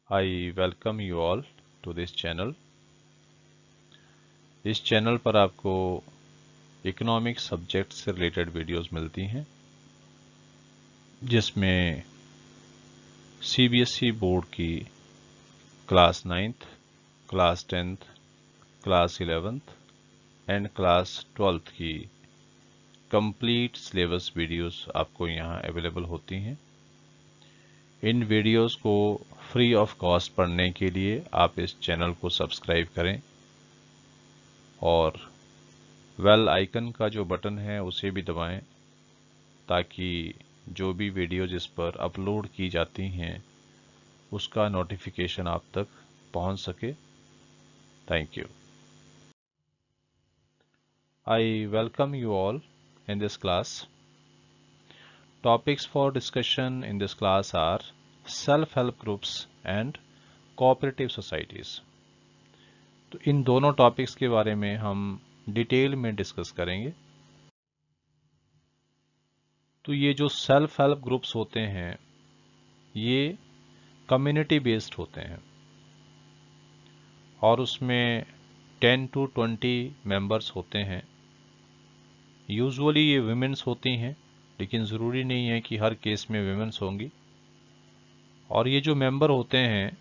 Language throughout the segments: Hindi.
I welcome you all to this channel. इस चैनल पर आपको इकोनॉमिक सब्जेक्ट से रिलेटेड वीडियोस मिलती हैं जिसमें सीबीएसई बोर्ड की class 9th, class 10th, class 11th and class 12th की कंप्लीट सिलेबस वीडियोस आपको यहाँ अवेलेबल होती हैं। इन वीडियोस को फ्री ऑफ कॉस्ट पढ़ने के लिए आप इस चैनल को सब्सक्राइब करें और बेल आइकन का जो बटन है उसे भी दबाएं ताकि जो भी वीडियो जिस पर अपलोड की जाती हैं उसका नोटिफिकेशन आप तक पहुंच सके। Thank you. I welcome you all in this class. Topics for discussion in this class are self-help groups and cooperative societies. तो इन दोनों टॉपिक्स के बारे में हम डिटेल में डिस्कस करेंगे। तो ये जो सेल्फ हेल्प ग्रुप्स होते हैं ये कम्युनिटी बेस्ड होते हैं और उसमें 10 to 20 मेंबर्स होते हैं। यूजुअली ये विमेंस होती हैं लेकिन ज़रूरी नहीं है कि हर केस में विमेंस होंगी। और ये जो मेंबर होते हैं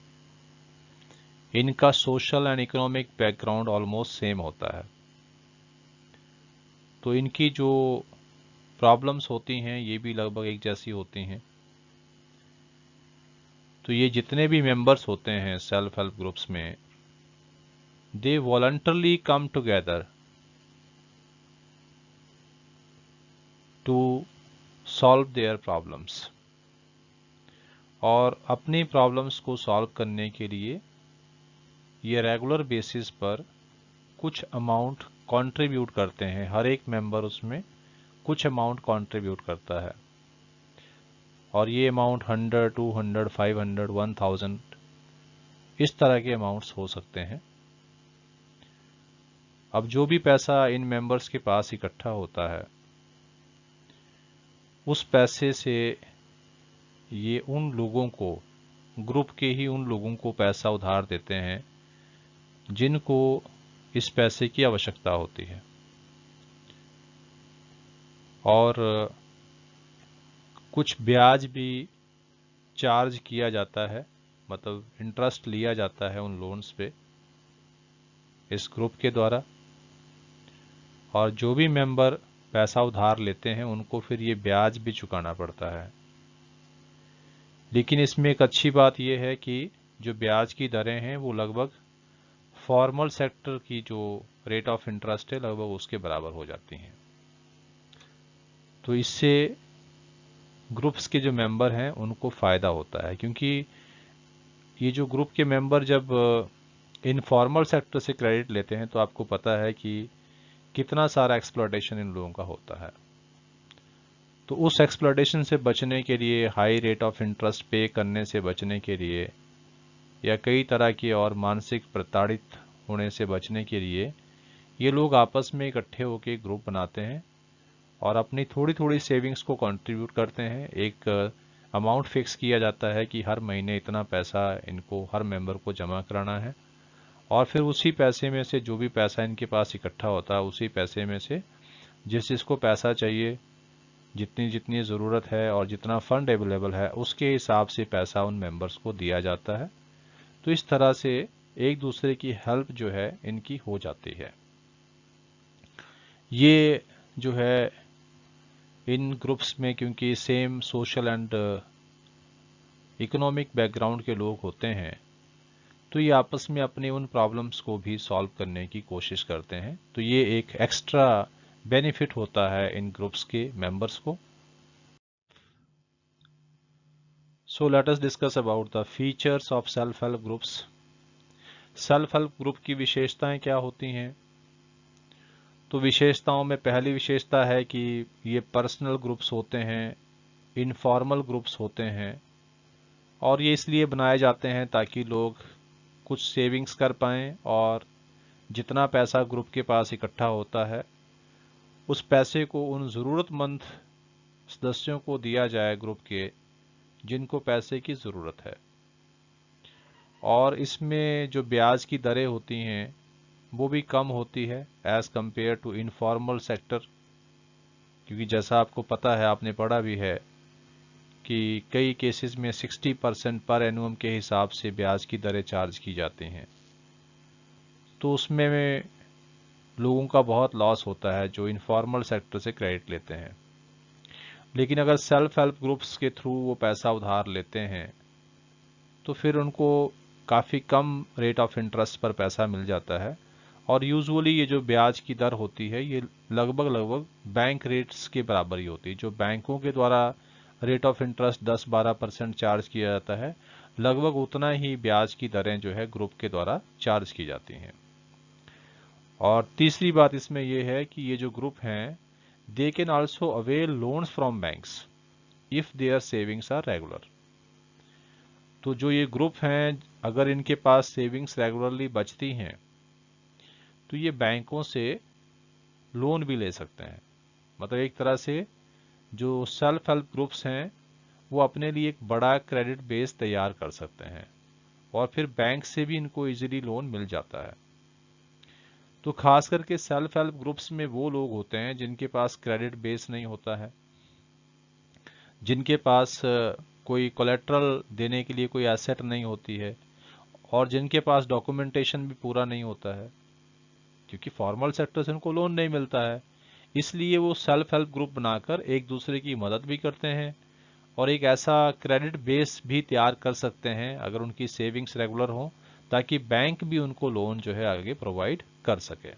इनका social and economic background almost same होता है। तो इनकी जो प्रॉब्लम्स होती हैं ये भी लगभग एक जैसी होती हैं। तो ये जितने भी मेंबर्स होते हैं सेल्फ हेल्प ग्रुप्स में they voluntarily come together to solve their problems और अपनी प्रॉब्लम्स को सॉल्व करने के लिए ये रेगुलर बेसिस पर कुछ अमाउंट कंट्रीब्यूट करते हैं। हर एक मेंबर उसमें कुछ अमाउंट कंट्रीब्यूट करता है और ये अमाउंट 100, 200, 500, 1000 इस तरह के अमाउंट्स हो सकते हैं। अब जो भी पैसा इन मेंबर्स के पास इकट्ठा होता है उस पैसे से ये उन लोगों को ग्रुप के ही उन लोगों को पैसा उधार देते हैं जिनको इस पैसे की आवश्यकता होती है। और कुछ ब्याज भी चार्ज किया जाता है, मतलब इंटरेस्ट लिया जाता है उन लोन्स पे इस ग्रुप के द्वारा। और जो भी मेंबर पैसा उधार लेते हैं उनको फिर ये ब्याज भी चुकाना पड़ता है। लेकिन इसमें एक अच्छी बात यह है कि जो ब्याज की दरें हैं वो लगभग फॉर्मल सेक्टर की जो रेट ऑफ इंटरेस्ट है लगभग उसके बराबर हो जाती हैं। तो इससे ग्रुप्स के जो मेंबर हैं उनको फ़ायदा होता है, क्योंकि ये जो ग्रुप के मेंबर जब इनफॉर्मल सेक्टर से क्रेडिट लेते हैं तो आपको पता है कि कितना सारा एक्सप्लॉयटेशन इन लोगों का होता है। तो उस एक्सप्लॉयटेशन से बचने के लिए, हाई रेट ऑफ इंटरेस्ट पे करने से बचने के लिए या कई तरह की और मानसिक प्रताड़ित होने से बचने के लिए ये लोग आपस में इकट्ठे होकर ग्रुप बनाते हैं और अपनी थोड़ी थोड़ी सेविंग्स को कंट्रीब्यूट करते हैं। एक अमाउंट फिक्स किया जाता है कि हर महीने इतना पैसा इनको हर मेंबर को जमा कराना है और फिर उसी पैसे में से जो भी पैसा इनके पास इकट्ठा होता है उसी पैसे में से जिस जिसको पैसा चाहिए, जितनी जितनी ज़रूरत है और जितना फंड अवेलेबल है उसके हिसाब से पैसा उन मेंबर्स को दिया जाता है। तो इस तरह से एक दूसरे की हेल्प जो है इनकी हो जाती है। ये जो है इन ग्रुप्स में क्योंकि same social and economic background के लोग होते हैं तो ये आपस में अपने उन प्रॉब्लम्स को भी सॉल्व करने की कोशिश करते हैं। तो ये एक एक्स्ट्रा बेनिफिट होता है इन ग्रुप्स के मेंबर्स को। So let us discuss about the features of self help groups. Self help group की विशेषताएं क्या होती हैं? तो विशेषताओं में पहली विशेषता है कि ये पर्सनल ग्रुप्स होते हैं, इनफॉर्मल ग्रुप्स होते हैं और ये इसलिए बनाए जाते हैं ताकि लोग कुछ सेविंग्स कर पाएं और जितना पैसा ग्रुप के पास इकट्ठा होता है उस पैसे को उन ज़रूरतमंद सदस्यों को दिया जाए ग्रुप के जिनको पैसे की ज़रूरत है। और इसमें जो ब्याज की दरें होती हैं वो भी कम होती है as compare to informal sector, क्योंकि जैसा आपको पता है, आपने पढ़ा भी है कि कई केसेस में 60% पर एनुअम के हिसाब से ब्याज की दरें चार्ज की जाती हैं। तो उसमें लोगों का बहुत लॉस होता है जो इनफॉर्मल सेक्टर से क्रेडिट लेते हैं। लेकिन अगर सेल्फ हेल्प ग्रुप्स के थ्रू वो पैसा उधार लेते हैं तो फिर उनको काफ़ी कम रेट ऑफ इंटरेस्ट पर पैसा मिल जाता है, और यूजुअली ये जो ब्याज की दर होती है ये लगभग बैंक रेट्स के बराबर ही होती है। जो बैंकों के द्वारा रेट ऑफ इंटरेस्ट 10-12% चार्ज किया जाता है, लगभग उतना ही ब्याज की दरें जो है ग्रुप के द्वारा चार्ज की जाती हैं। और तीसरी बात इसमें यह है कि ये जो ग्रुप हैं, they can also avail loans from banks if their savings are regular. तो जो ये ग्रुप हैं, अगर इनके पास सेविंग्स रेगुलरली बचती हैं तो ये बैंकों से लोन भी ले सकते हैं। मतलब एक तरह से जो सेल्फ हेल्प ग्रुप्स हैं वो अपने लिए एक बड़ा क्रेडिट बेस तैयार कर सकते हैं, और फिर बैंक से भी इनको इजीली लोन मिल जाता है। तो खास करके सेल्फ हेल्प ग्रुप्स में वो लोग होते हैं जिनके पास क्रेडिट बेस नहीं होता है, जिनके पास कोई कोलेट्रल देने के लिए कोई एसेट नहीं होती है, और जिनके पास डॉक्यूमेंटेशन भी पूरा नहीं होता है, क्योंकि फॉर्मल सेक्टर से उनको लोन नहीं मिलता है। इसलिए वो सेल्फ हेल्प ग्रुप बनाकर एक दूसरे की मदद भी करते हैं और एक ऐसा क्रेडिट बेस भी तैयार कर सकते हैं अगर उनकी सेविंग्स रेगुलर हो, ताकि बैंक भी उनको लोन जो है आगे प्रोवाइड कर सके।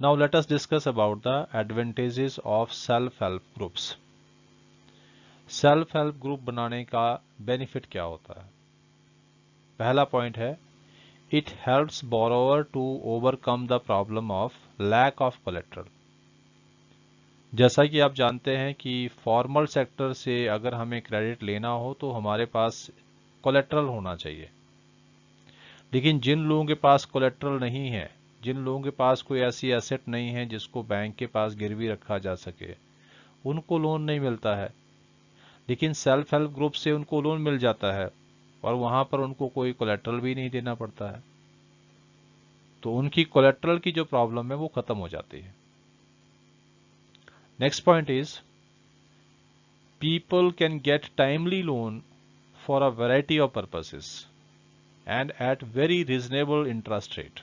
Now let us discuss about the advantages of self help groups. Self help group बनाने का बेनिफिट क्या होता है? पहला पॉइंट है, it helps borrower to overcome the problem of lack of collateral. जैसा कि आप जानते हैं कि फॉर्मल सेक्टर से अगर हमें क्रेडिट लेना हो तो हमारे पास कोलेट्रल होना चाहिए, लेकिन जिन लोगों के पास कोलेट्रल नहीं है, जिन लोगों के पास कोई ऐसी एसेट नहीं है जिसको बैंक के पास गिरवी रखा जा सके, उनको लोन नहीं मिलता है। लेकिन सेल्फ हेल्प ग्रुप से उनको लोन मिल जाता है और वहां पर उनको कोई कोलेट्रल भी नहीं देना पड़ता है, तो उनकी कोलेट्रल की जो प्रॉब्लम है वो खत्म हो जाती है। Next point is, people can get timely loan for a variety of purposes and at very reasonable interest rate।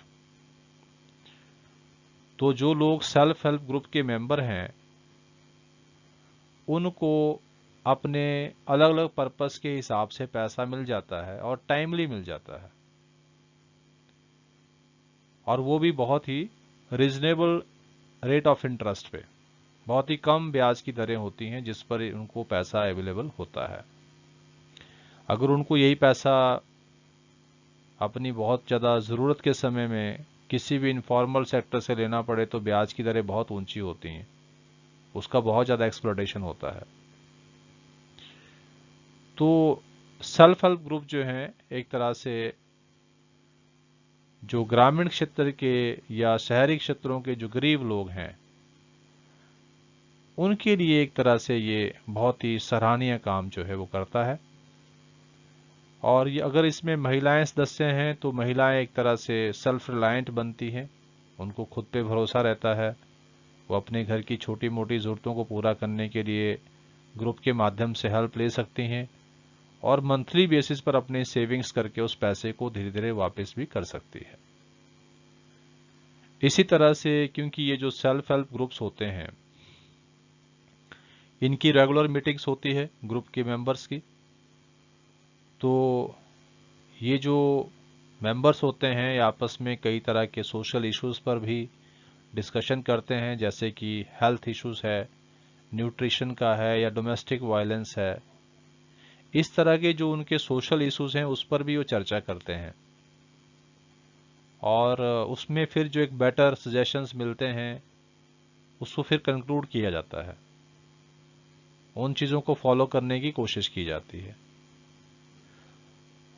तो जो लोग सेल्फ हेल्प ग्रुप के मेंबर हैं उनको अपने अलग अलग पर्पस के हिसाब से पैसा मिल जाता है और टाइमली मिल जाता है, और वो भी बहुत ही रिजनेबल रेट ऑफ इंटरेस्ट पे। बहुत ही कम ब्याज की दरें होती हैं जिस पर उनको पैसा अवेलेबल होता है। अगर उनको यही पैसा अपनी बहुत ज़्यादा ज़रूरत के समय में किसी भी इनफॉर्मल सेक्टर से लेना पड़े तो ब्याज की दरें बहुत ऊंची होती हैं, उसका बहुत ज़्यादा एक्सप्लॉयटेशन होता है। तो सेल्फ हेल्प ग्रुप जो हैं, एक तरह से जो ग्रामीण क्षेत्र के या शहरी क्षेत्रों के जो गरीब लोग हैं उनके लिए एक तरह से ये बहुत ही सराहनीय काम जो है वो करता है। और ये अगर इसमें महिलाएं सदस्य हैं तो महिलाएं एक तरह से सेल्फ रिलायंट बनती हैं, उनको खुद पे भरोसा रहता है, वो अपने घर की छोटी मोटी ज़रूरतों को पूरा करने के लिए ग्रुप के माध्यम से हेल्प ले सकती हैं और मंथली बेसिस पर अपने सेविंग्स करके उस पैसे को धीरे धीरे वापस भी कर सकती है। इसी तरह से क्योंकि ये जो सेल्फ हेल्प ग्रुप्स होते हैं इनकी रेगुलर मीटिंग्स होती है ग्रुप के मेंबर्स की, तो ये जो मेंबर्स होते हैं ये आपस में कई तरह के सोशल इश्यूज पर भी डिस्कशन करते हैं, जैसे कि हेल्थ इश्यूज है, न्यूट्रिशन का है या डोमेस्टिक वायलेंस है। इस तरह के जो उनके सोशल इश्यूज हैं उस पर भी वो चर्चा करते हैं, और उसमें फिर जो एक बेटर सजेशंस मिलते हैं उसको फिर कंक्लूड किया जाता है, उन चीज़ों को फॉलो करने की कोशिश की जाती है।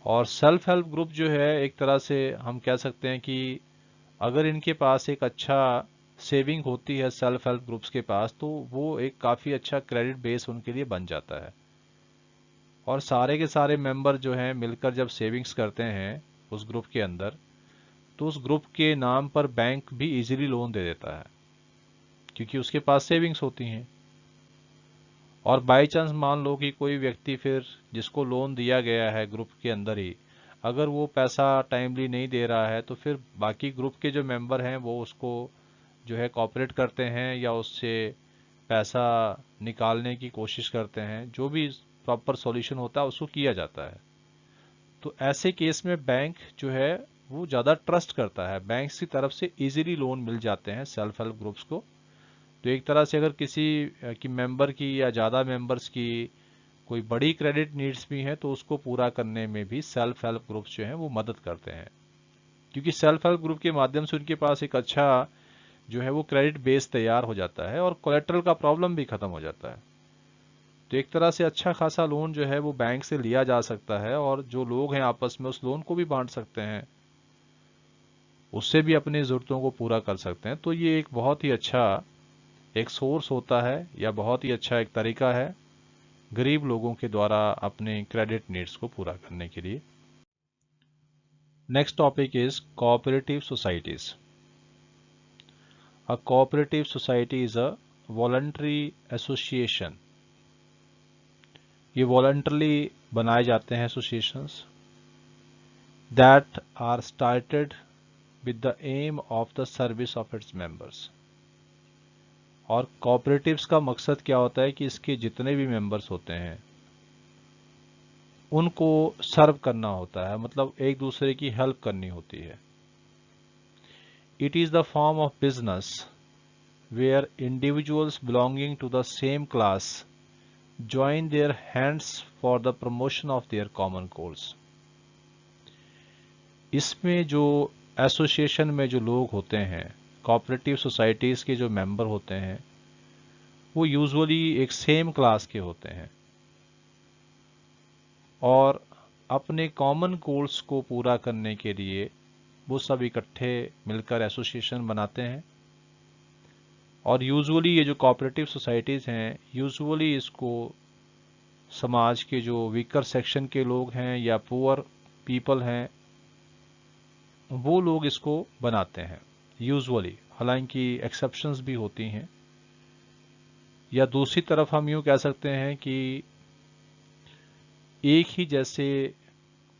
और सेल्फ हेल्प ग्रुप जो है एक तरह से हम कह सकते हैं कि अगर इनके पास एक अच्छा सेविंग होती है सेल्फ हेल्प ग्रुप्स के पास, तो वो एक काफ़ी अच्छा क्रेडिट बेस उनके लिए बन जाता है और सारे के सारे मेंबर जो हैं मिलकर जब सेविंग्स करते हैं उस ग्रुप के अंदर, तो उस ग्रुप के नाम पर बैंक भी इजीली लोन दे देता है, क्योंकि उसके पास सेविंग्स होती हैं। और बाई चांस मान लो कि कोई व्यक्ति फिर जिसको लोन दिया गया है ग्रुप के अंदर ही, अगर वो पैसा टाइमली नहीं दे रहा है, तो फिर बाकी ग्रुप के जो मेंबर हैं वो उसको जो है कॉपरेट करते हैं या उससे पैसा निकालने की कोशिश करते हैं। जो भी प्रॉपर सॉल्यूशन होता है उसको किया जाता है। तो ऐसे केस में बैंक जो है वो ज़्यादा ट्रस्ट करता है, बैंक की तरफ से इजीली लोन मिल जाते हैं सेल्फ हेल्प ग्रुप्स को। तो एक तरह से अगर किसी की मेंबर की या ज़्यादा मेंबर्स की कोई बड़ी क्रेडिट नीड्स भी हैं, तो उसको पूरा करने में भी सेल्फ हेल्प ग्रुप्स जो हैं वो मदद करते हैं, क्योंकि सेल्फ हेल्प ग्रुप के माध्यम से उनके पास एक अच्छा जो है वो क्रेडिट बेस तैयार हो जाता है और कोलेट्रल का प्रॉब्लम भी खत्म हो जाता है। तो एक तरह से अच्छा खासा लोन जो है वो बैंक से लिया जा सकता है, और जो लोग हैं आपस में उस लोन को भी बांट सकते हैं, उससे भी अपनी ज़रूरतों को पूरा कर सकते हैं। तो ये एक बहुत ही अच्छा एक सोर्स होता है या बहुत ही अच्छा एक तरीका है गरीब लोगों के द्वारा अपने क्रेडिट नीड्स को पूरा करने के लिए। Next topic is cooperative societies. A cooperative society is a voluntary association. ये वॉलंटरली बनाए जाते हैं associations that are started with the aim of the service of its members. और कोऑपरेटिव्स का मकसद क्या होता है कि इसके जितने भी मेंबर्स होते हैं उनको सर्व करना होता है, मतलब एक दूसरे की हेल्प करनी होती है। It is the form of business where individuals belonging to the same class join their hands for the promotion of their common goals। इसमें जो एसोसिएशन में जो लोग होते हैं, कोऑपरेटिव सोसाइटीज़ के जो मेंबर होते हैं, वो यूजुअली एक सेम क्लास के होते हैं और अपने कॉमन गोल्स को पूरा करने के लिए वो सब इकट्ठे मिलकर एसोसिएशन बनाते हैं। और यूजुअली ये जो कोऑपरेटिव सोसाइटीज़ हैं, यूजुअली इसको समाज के जो वीकर सेक्शन के लोग हैं या पुअर पीपल हैं, वो लोग इसको बनाते हैं यूजुअली, हालांकि एक्सेप्शंस भी होती हैं। या दूसरी तरफ हम यूँ कह सकते हैं कि एक ही जैसे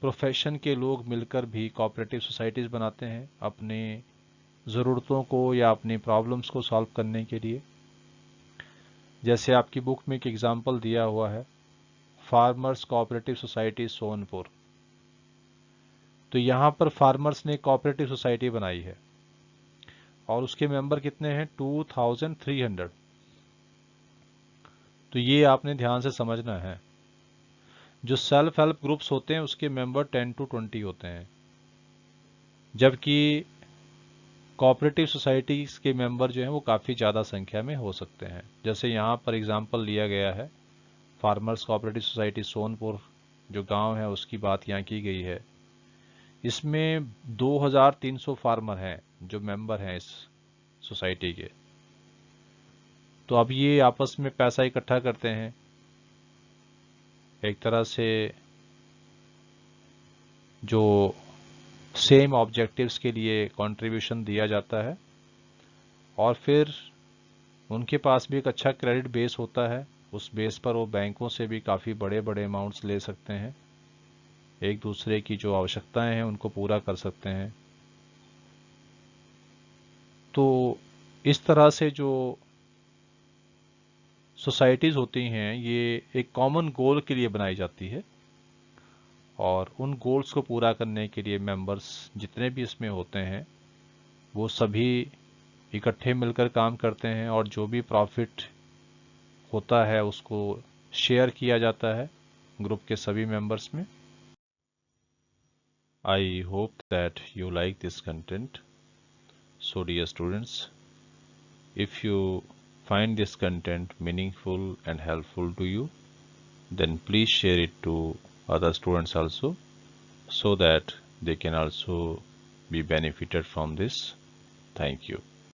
प्रोफेशन के लोग मिलकर भी कोऑपरेटिव सोसाइटीज़ बनाते हैं अपने ज़रूरतों को या अपनी प्रॉब्लम्स को सॉल्व करने के लिए। जैसे आपकी बुक में एक एग्जांपल दिया हुआ है, फार्मर्स कोऑपरेटिव सोसाइटी सोनपुर। तो यहाँ पर फार्मर्स ने कोऑपरेटिव सोसाइटी बनाई है और उसके मेंबर कितने हैं, 2300। तो ये आपने ध्यान से समझना है। जो सेल्फ हेल्प ग्रुप्स होते हैं उसके मेंबर 10 to 20 होते हैं, जबकि कोऑपरेटिव सोसाइटीज के मेंबर जो हैं वो काफ़ी ज़्यादा संख्या में हो सकते हैं। जैसे यहाँ पर एग्जांपल लिया गया है, फार्मर्स कोऑपरेटिव सोसाइटी सोनपुर जो गांव है उसकी बात यहाँ की गई है। इसमें 2300 फार्मर हैं जो मेंबर हैं इस सोसाइटी के। तो अब ये आपस में पैसा इकट्ठा करते हैं, एक तरह से जो सेम ऑब्जेक्टिव्स के लिए कंट्रीब्यूशन दिया जाता है, और फिर उनके पास भी एक अच्छा क्रेडिट बेस होता है। उस बेस पर वो बैंकों से भी काफ़ी बड़े बड़े अमाउंट्स ले सकते हैं, एक दूसरे की जो आवश्यकताएं हैं उनको पूरा कर सकते हैं। तो इस तरह से जो सोसाइटीज़ होती हैं ये एक कॉमन गोल के लिए बनाई जाती है, और उन गोल्स को पूरा करने के लिए मेंबर्स जितने भी इसमें होते हैं वो सभी इकट्ठे मिलकर काम करते हैं, और जो भी प्रॉफिट होता है उसको शेयर किया जाता है ग्रुप के सभी मेंबर्स में। I hope that you like this content. So dear students, if you find this content meaningful and helpful to you, then please share it to other students also, so that they can also be benefited from this. Thank you.